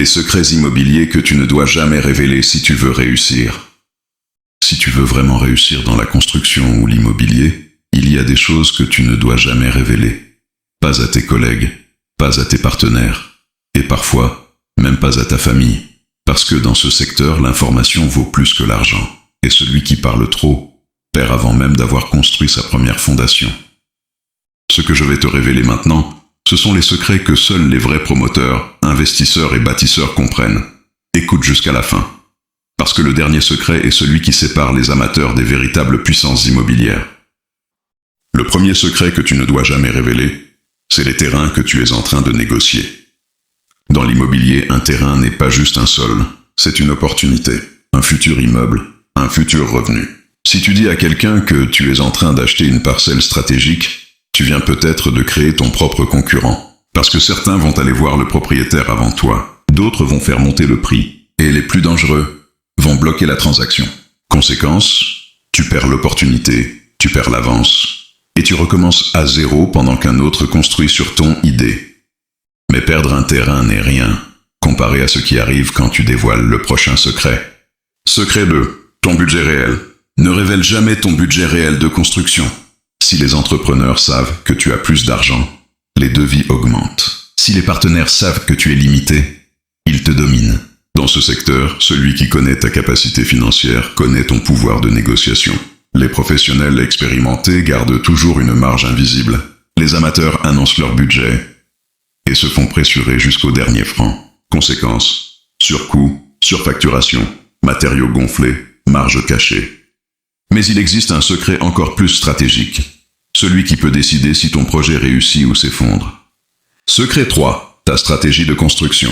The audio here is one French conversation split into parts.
Les secrets immobiliers que tu ne dois jamais révéler si tu veux réussir. Si tu veux vraiment réussir dans la construction ou l'immobilier, il y a des choses que tu ne dois jamais révéler. Pas à tes collègues, pas à tes partenaires, et parfois, même pas à ta famille. Parce que dans ce secteur, l'information vaut plus que l'argent. Et celui qui parle trop, perd avant même d'avoir construit sa première fondation. Ce que je vais te révéler maintenant, ce sont les secrets que seuls les vrais promoteurs, investisseurs et bâtisseurs comprennent. Écoute jusqu'à la fin. Parce que le dernier secret est celui qui sépare les amateurs des véritables puissances immobilières. Le premier secret que tu ne dois jamais révéler, c'est les terrains que tu es en train de négocier. Dans l'immobilier, un terrain n'est pas juste un sol, c'est une opportunité, un futur immeuble, un futur revenu. Si tu dis à quelqu'un que tu es en train d'acheter une parcelle stratégique, tu viens peut-être de créer ton propre concurrent. Parce que certains vont aller voir le propriétaire avant toi, d'autres vont faire monter le prix, et les plus dangereux vont bloquer la transaction. Conséquence, tu perds l'opportunité, tu perds l'avance, et tu recommences à zéro pendant qu'un autre construit sur ton idée. Mais perdre un terrain n'est rien, comparé à ce qui arrive quand tu dévoiles le prochain secret. Secret 2. Ton budget réel. Ne révèle jamais ton budget réel de construction. Si les entrepreneurs savent que tu as plus d'argent, les devis augmentent. Si les partenaires savent que tu es limité, ils te dominent. Dans ce secteur, celui qui connaît ta capacité financière connaît ton pouvoir de négociation. Les professionnels expérimentés gardent toujours une marge invisible. Les amateurs annoncent leur budget et se font pressurer jusqu'au dernier franc. Conséquence, surcoût, surfacturation, matériaux gonflés, marge cachée. Mais il existe un secret encore plus stratégique, celui qui peut décider si ton projet réussit ou s'effondre. Secret 3. Ta stratégie de construction.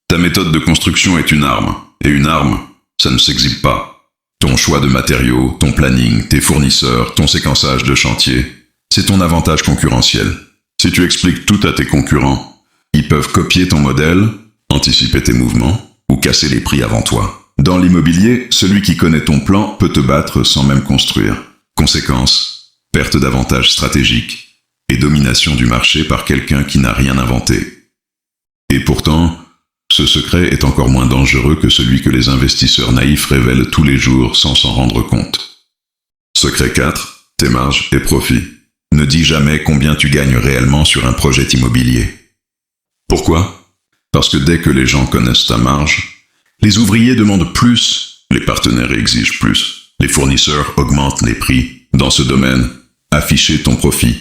Ta méthode de construction est une arme, et une arme, ça ne s'exhibe pas. Ton choix de matériaux, ton planning, tes fournisseurs, ton séquençage de chantier, c'est ton avantage concurrentiel. Si tu expliques tout à tes concurrents, ils peuvent copier ton modèle, anticiper tes mouvements, ou casser les prix avant toi. Dans l'immobilier, celui qui connaît ton plan peut te battre sans même construire. Conséquence, perte d'avantage stratégique et domination du marché par quelqu'un qui n'a rien inventé. Et pourtant, ce secret est encore moins dangereux que celui que les investisseurs naïfs révèlent tous les jours sans s'en rendre compte. Secret 4. Tes marges et profits. Ne dis jamais combien tu gagnes réellement sur un projet immobilier. Pourquoi ? Parce que dès que les gens connaissent ta marge, les ouvriers demandent plus, les partenaires exigent plus, les fournisseurs augmentent les prix. Dans ce domaine, afficher ton profit,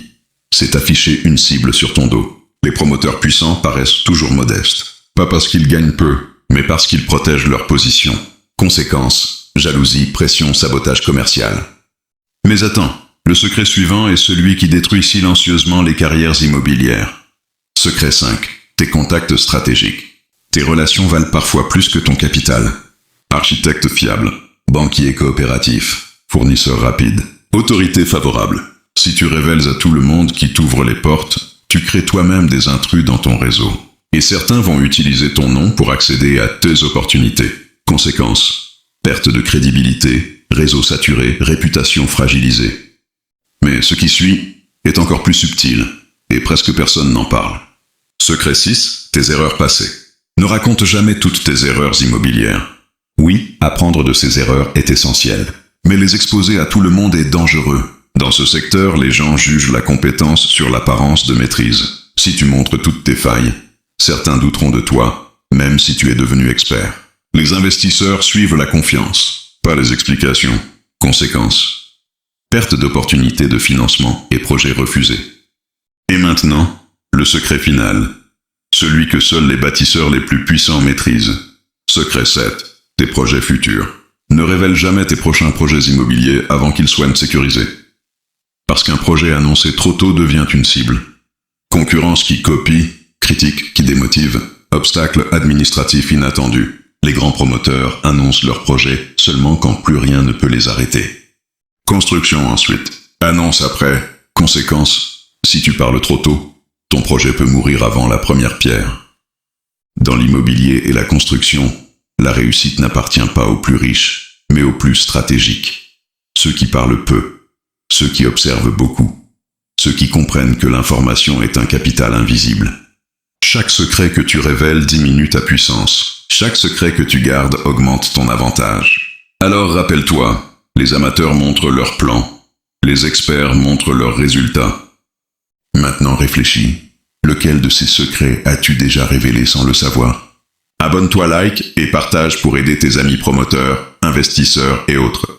c'est afficher une cible sur ton dos. Les promoteurs puissants paraissent toujours modestes. Pas parce qu'ils gagnent peu, mais parce qu'ils protègent leur position. Conséquence, jalousie, pression, sabotage commercial. Mais attends, le secret suivant est celui qui détruit silencieusement les carrières immobilières. Secret 5. Tes contacts stratégiques. Tes relations valent parfois plus que ton capital. Architecte fiable, banquier coopératif, fournisseur rapide, autorité favorable. Si tu révèles à tout le monde qui t'ouvre les portes, tu crées toi-même des intrus dans ton réseau. Et certains vont utiliser ton nom pour accéder à tes opportunités. Conséquence, perte de crédibilité, réseau saturé, réputation fragilisée. Mais ce qui suit est encore plus subtil, et presque personne n'en parle. Secret 6. Tes erreurs passées. Ne raconte jamais toutes tes erreurs immobilières. Oui, apprendre de ces erreurs est essentiel. Mais les exposer à tout le monde est dangereux. Dans ce secteur, les gens jugent la compétence sur l'apparence de maîtrise. Si tu montres toutes tes failles, certains douteront de toi, même si tu es devenu expert. Les investisseurs suivent la confiance, pas les explications. Conséquence, perte d'opportunités de financement et projets refusés. Et maintenant, le secret final. Celui que seuls les bâtisseurs les plus puissants maîtrisent. Secret 7. Tes projets futurs. Ne révèle jamais tes prochains projets immobiliers avant qu'ils soient sécurisés. Parce qu'un projet annoncé trop tôt devient une cible. Concurrence qui copie, critique qui démotive, obstacles administratifs inattendus. Les grands promoteurs annoncent leurs projets seulement quand plus rien ne peut les arrêter. Construction ensuite. Annonce après. Conséquence, si tu parles trop tôt, ton projet peut mourir avant la première pierre. Dans l'immobilier et la construction, la réussite n'appartient pas aux plus riches, mais aux plus stratégiques. Ceux qui parlent peu, ceux qui observent beaucoup, ceux qui comprennent que l'information est un capital invisible. Chaque secret que tu révèles diminue ta puissance. Chaque secret que tu gardes augmente ton avantage. Alors rappelle-toi, les amateurs montrent leurs plans, les experts montrent leurs résultats. Maintenant réfléchis, lequel de ces secrets as-tu déjà révélé sans le savoir? Abonne-toi, like et partage pour aider tes amis promoteurs, investisseurs et autres.